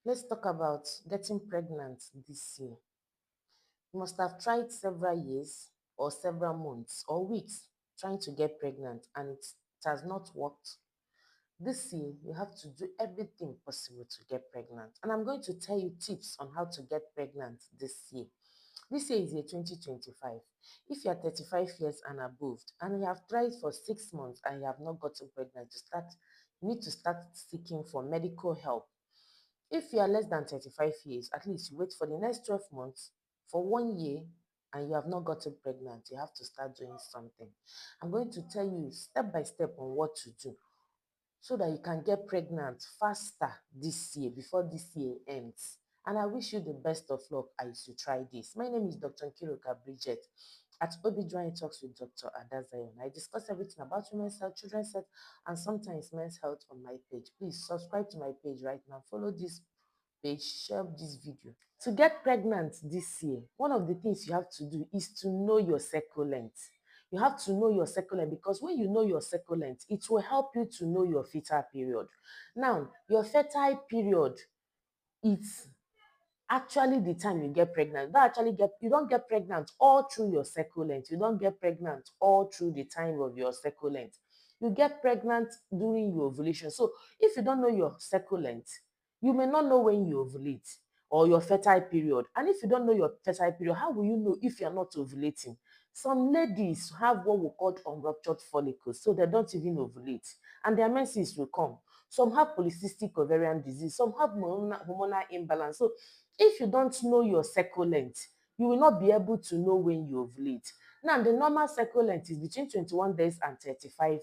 Let's talk about getting pregnant this year. You must have tried several years or several months or weeks trying to get pregnant and it has not worked. This year, you have to do everything possible to get pregnant. And I'm going to tell you tips on how to get pregnant this year. This year is year 2025. If you are 35 years and above and you have tried for 6 months and you have not gotten pregnant, you need to start seeking for medical help. If you are less than 35 years, at least you wait for the next 12 months, for 1 year, and you have not gotten pregnant, you have to start doing something. I'm going to tell you step by step on what to do so that you can get pregnant faster this year before this year ends. And I wish you the best of luck as you try this. My name is Dr. Kiruka Bridget. At OB Talks with Dr. Adazayon, I discuss everything about women's health, children's health, and sometimes men's health on my page. Please subscribe to my page right now. Follow this page, share this video. To get pregnant this year, one of the things you have to do is to know your cycle length. You have to know your cycle length because when you know your cycle length, it will help you to know your fertile period. Now, your fertile period, it's actually the time you get pregnant. You don't get pregnant all through your cycle length. You don't get pregnant all through the time of your cycle length. You get pregnant during your ovulation. So if you don't know your cycle length, you may not know when you ovulate or your fertile period. And if you don't know your fertile period, how will you know if you're not ovulating? Some ladies have what we call unruptured follicles, so they don't even ovulate, and their menses will come. Some have polycystic ovarian disease, some have hormonal imbalance. So if you don't know your cycle length, you will not be able to know when you ovulate. Now, the normal cycle length is between 21 days and 35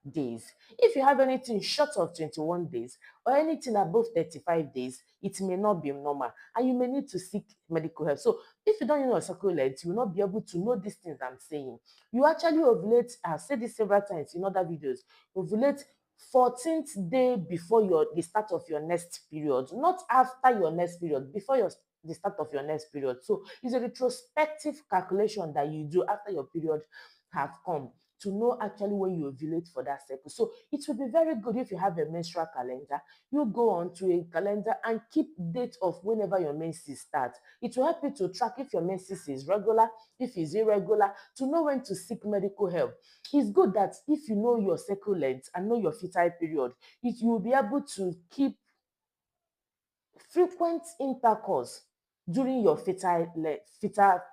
days. If you have anything short of 21 days or anything above 35 days, it may not be normal and you may need to seek medical help. So, if you don't know your cycle length, you will not be able to know these things I'm saying. You actually ovulate, I've said this several times in other videos, ovulate 14th day before the start of your next period, not after your next period, before the start of your next period. So it's a retrospective calculation that you do after your period have come to know actually when you ovulate for that cycle. So it will be very good if you have a menstrual calendar. You go on to a calendar and keep date of whenever your menses start. It will help you to track if your menses is regular, if it's irregular, to know when to seek medical help. It's good that if you know your cycle length and know your fertile period, you will be able to keep frequent intercourse during your fertile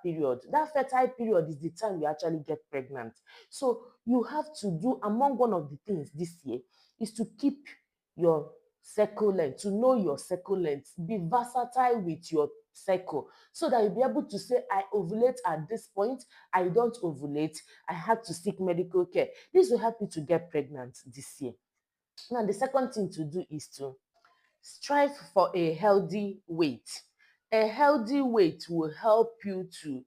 period. That fertile period is the time you actually get pregnant. So you have to do, among one of the things this year is to keep your cycle length, to know your cycle length, be versatile with your cycle so that you'll be able to say, I ovulate at this point, I don't ovulate, I have to seek medical care. This will help you to get pregnant this year. Now, the second thing to do is to strive for a healthy weight. A healthy weight will help you to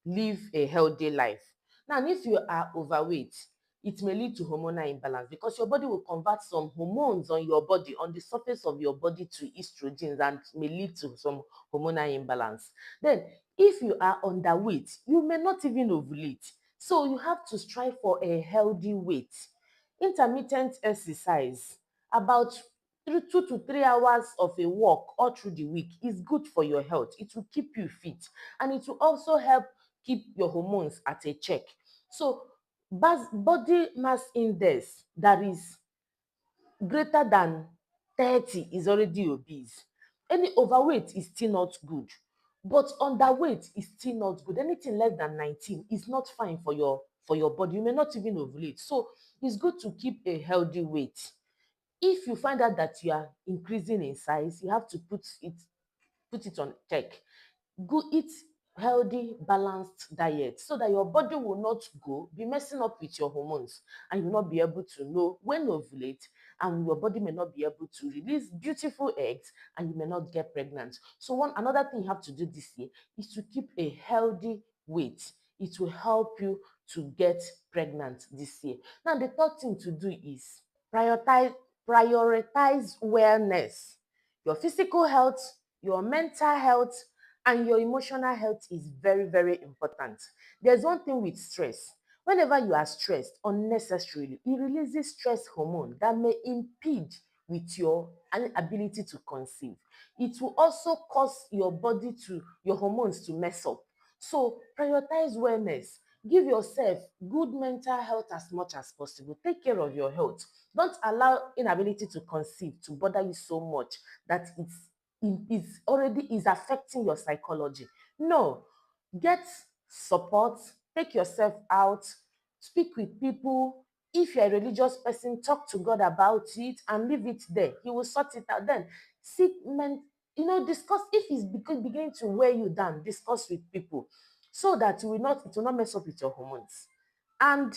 live a healthy life. Now, if you are overweight, it may lead to hormonal imbalance because your body will convert some hormones on your body, on the surface of your body, to estrogens, and may lead to some hormonal imbalance. Then, if you are underweight, you may not even ovulate. So you have to strive for a healthy weight. Intermittent exercise, about 2 to 3 hours of a walk all through the week, is good for your health. It will keep you fit and it will also help keep your hormones at a check. So body mass index that is greater than 30 is already obese. Any overweight is still not good, but underweight is still not good. Anything less than 19 is not fine for your body. You may not even ovulate. So it's good to keep a healthy weight. If you find out that you are increasing in size, you have to put it on check. Go eat healthy, balanced diet so that your body will not be messing up with your hormones and you will not be able to know when to ovulate, and your body may not be able to release beautiful eggs and you may not get pregnant. So another thing you have to do this year is to keep a healthy weight. It will help you to get pregnant this year. Now, the third thing to do is prioritize prioritize wellness. Your physical health, your mental health, and your emotional health is very, very important. There's one thing with stress. Whenever you are stressed unnecessarily, it releases stress hormone that may impede with your inability to conceive. It will also cause your body to, your hormones to mess up. So prioritize wellness. Give yourself good mental health as much as possible. Take care of your health. Don't allow inability to conceive to bother you so much that is already is affecting your psychology. No, get support, take yourself out, speak with people. If you're a religious person, talk to God about it and leave it there. He will sort it out. Then seek men, discuss if it's beginning to weigh you down, discuss with people so that it will not mess up with your hormones. And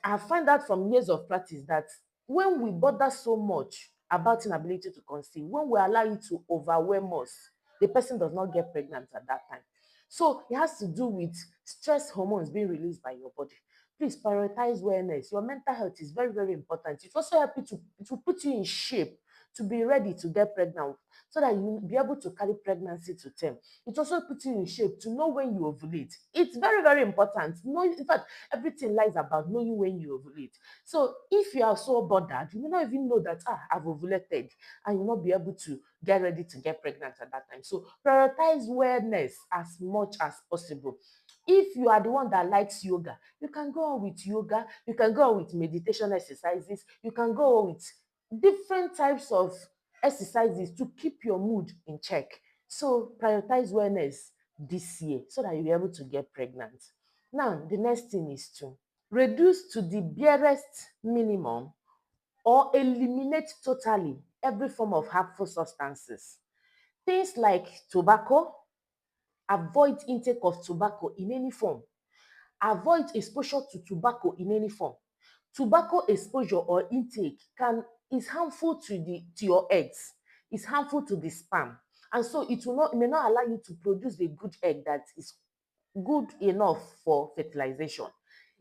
I find out from years of practice that when we bother so much about inability to conceive, when we allow it to overwhelm us, the person does not get pregnant at that time. So it has to do with stress hormones being released by your body. Please prioritize wellness. Your mental health is very, very important. It also help you to, it will put you in shape to be ready to get pregnant so that you will be able to carry pregnancy to term. It also puts you in shape to know when you ovulate. It's very, very important. No, in fact, everything lies about knowing when you ovulate. So if you are so bothered, you may not even know that I've ovulated, and you'll not be able to get ready to get pregnant at that time. So prioritize wellness as much as possible. If you are the one that likes yoga, you can go on with yoga, you can go on with meditation exercises, you can go on with different types of exercises to keep your mood in check. So prioritize wellness this year so that you'll be able to get pregnant. Now, the next thing is to reduce to the barest minimum or eliminate totally every form of harmful substances. Things like tobacco, avoid intake of tobacco in any form. Avoid exposure to tobacco in any form. Tobacco exposure or intake can is harmful to your eggs. It's harmful to the sperm. And so it may not allow you to produce a good egg that is good enough for fertilization.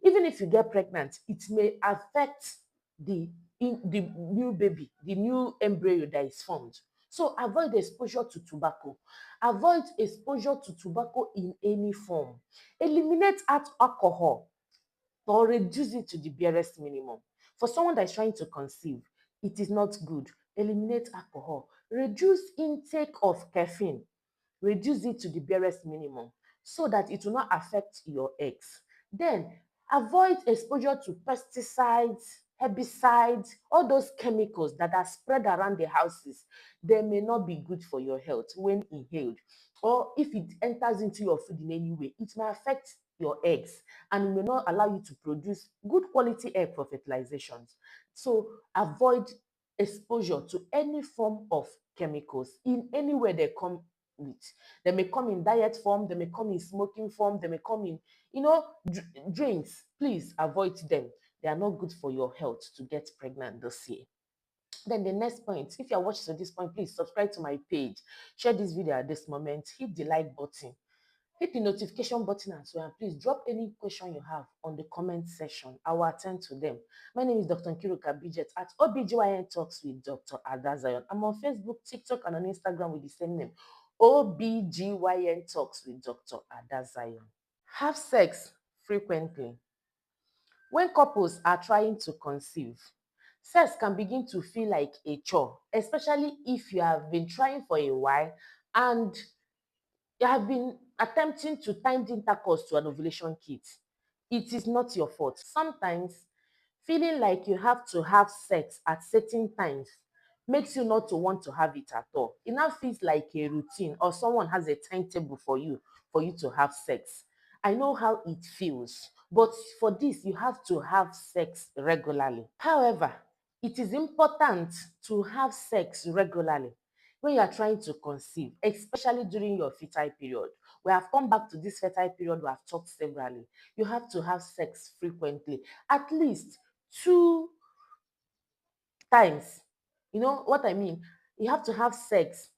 Even if you get pregnant, it may affect the new baby, the new embryo that is formed. So avoid exposure to tobacco. Avoid exposure to tobacco in any form. Eliminate alcohol or reduce it to the barest minimum. For someone that is trying to conceive, it is not good. Eliminate alcohol. Reduce intake of caffeine. Reduce it to the barest minimum so that it will not affect your eggs. Then avoid exposure to pesticides, herbicides, all those chemicals that are spread around the houses. They may not be good for your health when inhaled, or if it enters into your food in any way, it may affect your eggs and it may not allow you to produce good quality egg for fertilizations. So avoid exposure to any form of chemicals in any way they come with. They may come in diet form, they may come in smoking form, they may come in, drinks. Please avoid them. They are not good for your health to get pregnant this year. Then the next point, if you're watching to this point, please subscribe to my page. Share this video at this moment. Hit the like button. Hit the notification button as well. And please drop any question you have on the comment section. I will attend to them. My name is Dr. Nkiruka Bridget at OBGYN Talks with Dr. Adazion. I'm on Facebook, TikTok, and on Instagram with the same name. OBGYN Talks with Dr. Adazion. Have sex frequently. When couples are trying to conceive, sex can begin to feel like a chore, especially if you have been trying for a while and you have been attempting to time intercourse to an ovulation kit. It is not your fault. Sometimes feeling like you have to have sex at certain times makes you not to want to have it at all. It now feels like a routine or someone has a timetable for you to have sex. I know how it feels, but for this, you have to have sex regularly. However, it is important to have sex regularly when you are trying to conceive, especially during your fertile period. We have come back to this fertile period we have talked severally. You have to have sex frequently, at least 2 times. You know what I mean? You have to have sex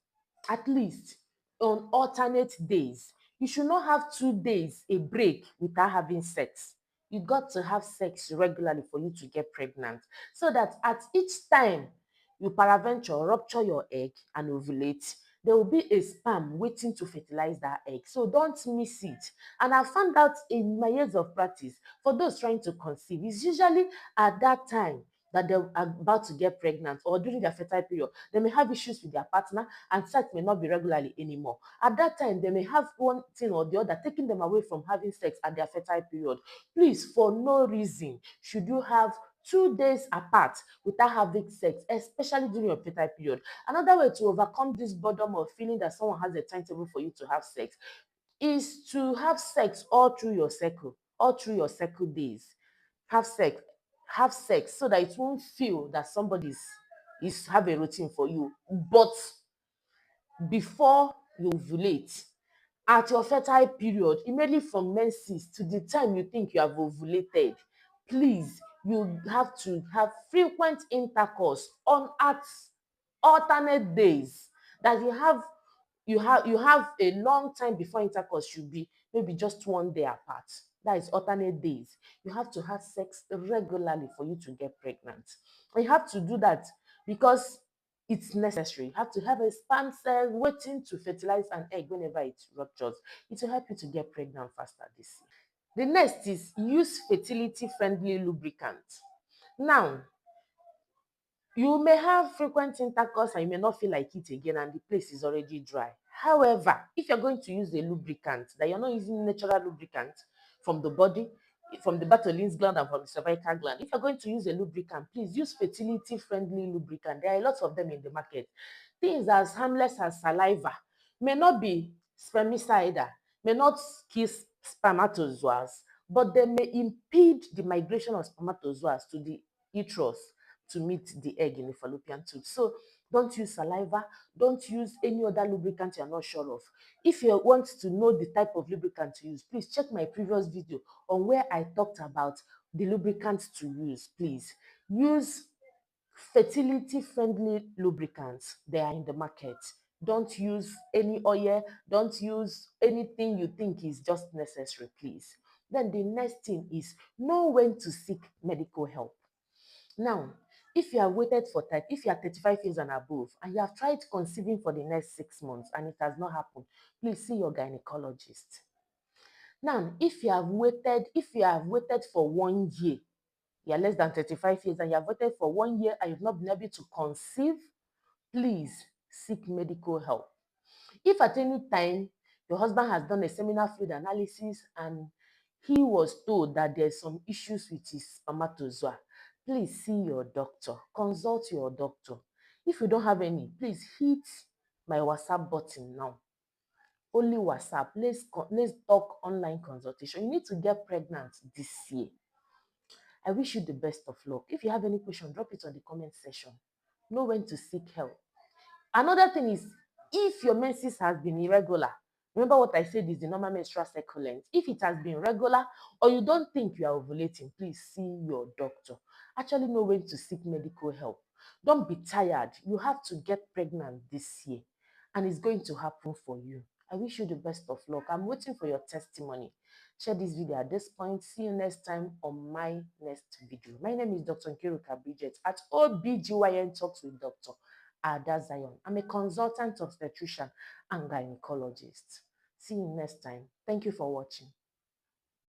at least on alternate days. You should not have 2 days a break without having sex. You got to have sex regularly for you to get pregnant. So that at each time you peradventure rupture your egg and ovulate, there will be a sperm waiting to fertilize that egg. So don't miss it. And I found out in my years of practice, for those trying to conceive, it's usually at that time that they're about to get pregnant or during their fertile period, they may have issues with their partner and sex may not be regularly anymore. At that time, they may have one thing or the other taking them away from having sex at their fertile period. Please, for no reason should you have 2 days apart without having sex, especially during your fertile period. Another way to overcome this boredom of feeling that someone has a timetable for you to have sex is to have sex all through your cycle days. Have sex, have sex so that it won't feel that somebody is have a routine for you. But before you ovulate, at your fertile period, immediately from menses to the time you think you have ovulated, please, you have to have frequent intercourse on at alternate days. That you have a long time before intercourse should be maybe just one day apart. That is alternate days. You have to have sex regularly for you to get pregnant. And you have to do that because it's necessary. You have to have a sperm cell waiting to fertilize an egg whenever it ruptures. It will help you to get pregnant faster this year. The next is use fertility friendly lubricant. Now, you may have frequent intercourse and you may not feel like it again and the place is already dry. However, if you're going to use a lubricant, that you're not using natural lubricant from the body, from the Bartholin's gland and from the cervical gland, if you're going to use a lubricant, please use fertility friendly lubricant. There are lots of them in the market. Things as harmless as saliva, may not be spermicide, may not kill spermatozoas, but they may impede the migration of spermatozoas to the uterus to meet the egg in the fallopian tube. So don't use saliva, don't use any other lubricant you're not sure of. If you want to know the type of lubricant to use, please check my previous video on where I talked about the lubricants to use. Please use fertility friendly lubricants. They are in the market. Don't use any oil, don't use anything you think is just necessary, please. Then the next thing is know when to seek medical help. Now, if you are 35 years and above and you have tried conceiving for the next 6 months and it has not happened, please see your gynecologist. Now, if you have waited for 1 year, you are less than 35 years and you have waited for 1 year and you've not been able to conceive, please seek medical help. If at any time your husband has done a seminal fluid analysis and he was told that there's some issues with his spermatozoa, please see your doctor, consult your doctor. If you don't have any, please hit my WhatsApp button now. Only WhatsApp. Let's talk online consultation. You need to get pregnant this year. I wish you the best of luck. If you have any question, drop it on the comment section. Know when to seek help. Another thing is, if your menses has been irregular, remember what I said is the normal menstrual cycle length. If it has been regular or you don't think you are ovulating, please see your doctor. Actually know when to seek medical help. Don't be tired. You have to get pregnant this year and it's going to happen for you. I wish you the best of luck. I'm waiting for your testimony. Share this video at this point. See you next time on my next video. My name is Dr. Nkiruka Bridget at OBGYN Talks with Dr. Ada Zion. I'm a consultant obstetrician and gynecologist. See you next time. Thank you for watching.